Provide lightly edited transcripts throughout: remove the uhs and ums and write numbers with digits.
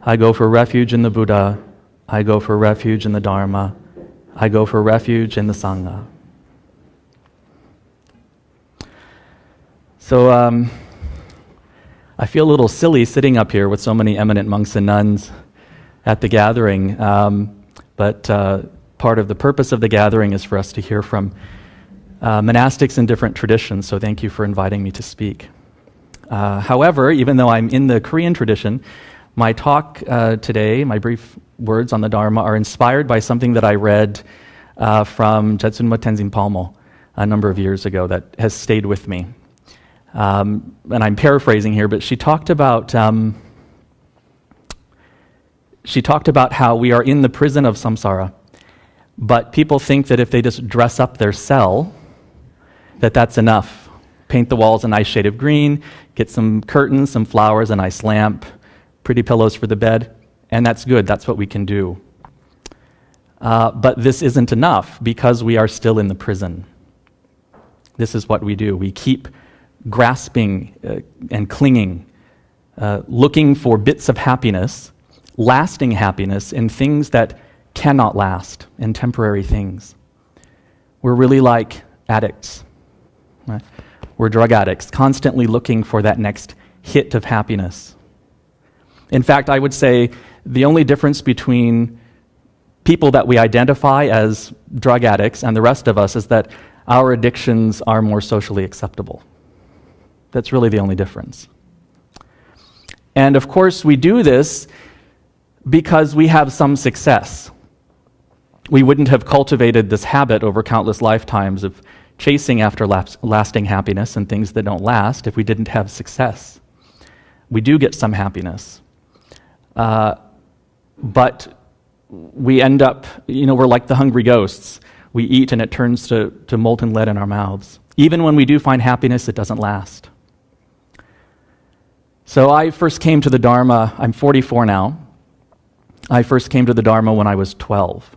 I go for refuge in the Buddha. I go for refuge in the Dharma. I go for refuge in the Sangha. So I feel a little silly sitting up here with so many eminent monks and nuns at the gathering, but part of the purpose of the gathering is for us to hear from monastics in different traditions, so thank you for inviting me to speak. However, even though I'm in the Korean tradition, my talk today, my brief words on the Dharma, are inspired by something that I read from Jetsunma Tenzin Palmo a number of years ago that has stayed with me. And I'm paraphrasing here, but she talked about how we are in the prison of samsara, but people think that if they just dress up their cell, that's enough. Paint the walls a nice shade of green, get some curtains, some flowers, a nice lamp, pretty pillows for the bed, and that's good. That's what we can do. But this isn't enough because we are still in the prison. This is what we do. We keep grasping and clinging, looking for bits of happiness, lasting happiness in things that cannot last, in temporary things. We're really like addicts. Right? We're drug addicts, constantly looking for that next hit of happiness. In fact, I would say the only difference between people that we identify as drug addicts and the rest of us is that our addictions are more socially acceptable. That's really the only difference. And of course, we do this because we have some success. We wouldn't have cultivated this habit over countless lifetimes of chasing after lasting happiness and things that don't last if we didn't have success. We do get some happiness. But we end up, we're like the hungry ghosts. We eat and it turns to molten lead in our mouths. Even when we do find happiness, it doesn't last. So I first came to the Dharma, I'm 44 now. I first came to the Dharma when I was 12.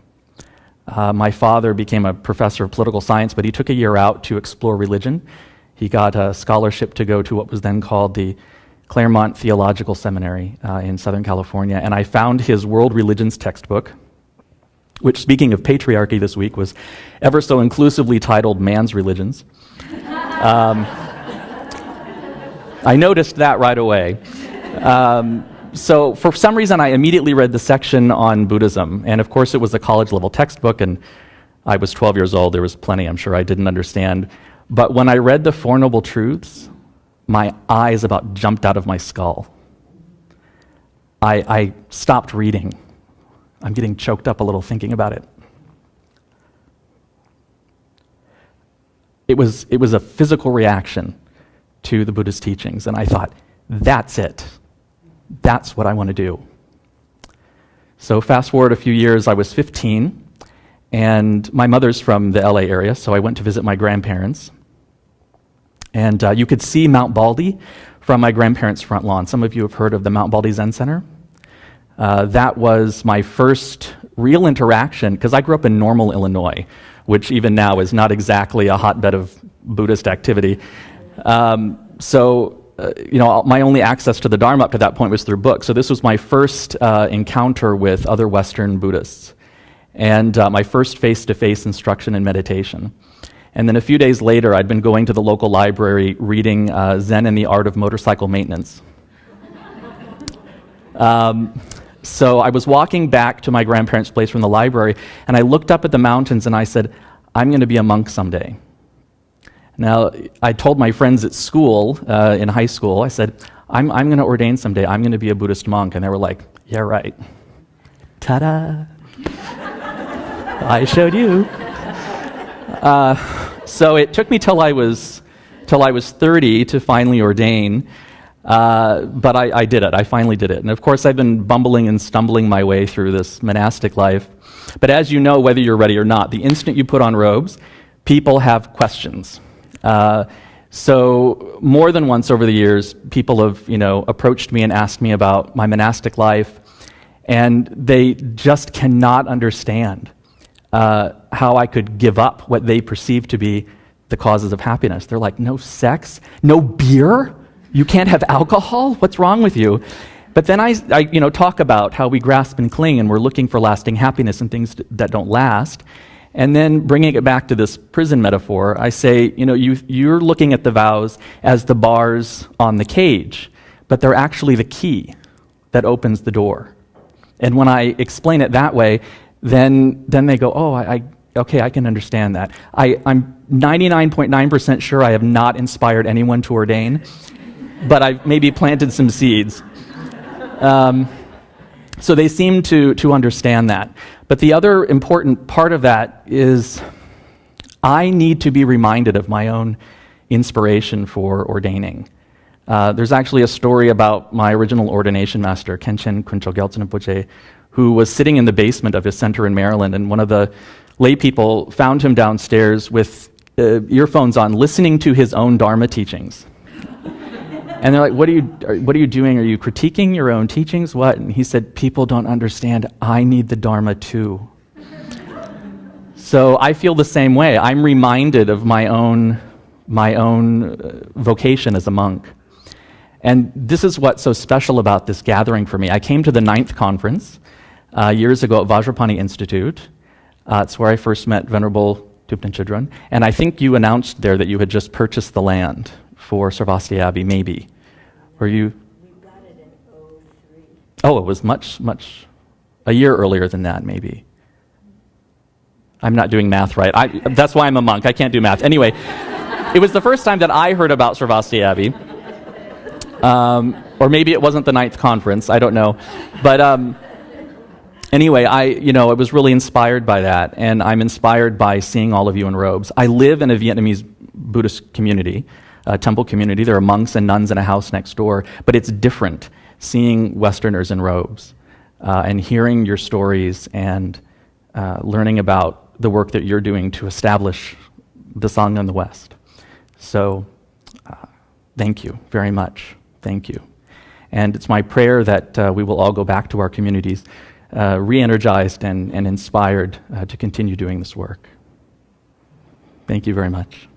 My father became a professor of political science, but he took a year out to explore religion. He got a scholarship to go to what was then called the Claremont Theological Seminary in Southern California, and I found his World Religions textbook, which, speaking of patriarchy this week, was ever so inclusively titled Man's Religions. I noticed that right away. So for some reason, I immediately read the section on Buddhism, and of course it was a college-level textbook, and I was 12 years old. There was plenty, I'm sure, I didn't understand. But when I read the Four Noble Truths, my eyes about jumped out of my skull. I stopped reading. I'm getting choked up a little thinking about it. It was a physical reaction to the Buddhist teachings, and I thought, that's it. That's what I want to do. So fast forward a few years, I was 15, and my mother's from the LA area, so I went to visit my grandparents. And you could see Mount Baldy from my grandparents' front lawn. Some of you have heard of the Mount Baldy Zen Center. That was my first real interaction, because I grew up in Normal, Illinois, which even now is not exactly a hotbed of Buddhist activity. My only access to the Dharma up to that point was through books. So this was my first encounter with other Western Buddhists, and my first face-to-face instruction in meditation. And then a few days later, I'd been going to the local library reading Zen and the Art of Motorcycle Maintenance. So I was walking back to my grandparents' place from the library, and I looked up at the mountains and I said, I'm going to be a monk someday. Now, I told my friends at school, in high school, I said, I'm going to ordain someday. I'm going to be a Buddhist monk. And they were like, yeah, right. Ta-da! I showed you. So it took me till I was 30 to finally ordain, but I did it. I finally did it. And of course, I've been bumbling and stumbling my way through this monastic life. But as you know, whether you're ready or not, the instant you put on robes, people have questions. So more than once over the years, people have, approached me and asked me about my monastic life, and they just cannot understand how I could give up what they perceive to be the causes of happiness. They're like, no sex, no beer, you can't have alcohol? What's wrong with you? But then I talk about how we grasp and cling and we're looking for lasting happiness and things that don't last. And then bringing it back to this prison metaphor, I say, you're looking at the vows as the bars on the cage, but they're actually the key that opens the door. And when I explain it that way, then they go, oh, okay, I can understand that. I'm 99.9% sure I have not inspired anyone to ordain, but I've maybe planted some seeds. So they seem to understand that. But the other important part of that is I need to be reminded of my own inspiration for ordaining. There's actually a story about my original ordination master, Khenchen Kuncho Gyaltsen Rinpoche, who was sitting in the basement of his center in Maryland, and one of the lay people found him downstairs with earphones on, listening to his own Dharma teachings. And they're like, what are you doing? Are you critiquing your own teachings? What? And he said, people don't understand. I need the Dharma too. So I feel the same way. I'm reminded of my own vocation as a monk. And this is what's so special about this gathering for me. I came to the 9th conference years ago at Vajrapani Institute. It's where I first met Venerable Thupten Chidron. And I think you announced there that you had just purchased the land for Sravasti Abbey, maybe. Were you? We got it in 2003. Oh, it was much, a year earlier than that, maybe. I'm not doing math right. That's why I'm a monk. I can't do math. Anyway, it was the first time that I heard about Sravasti Abbey. Or maybe it wasn't the 9th conference. I don't know. But anyway, I was really inspired by that. And I'm inspired by seeing all of you in robes. I live in a Vietnamese Buddhist community, a temple community. There are monks and nuns in a house next door. But it's different seeing Westerners in robes and hearing your stories and learning about the work that you're doing to establish the Sangha in the West. So thank you very much. Thank you. And it's my prayer that we will all go back to our communities re-energized and inspired to continue doing this work. Thank you very much.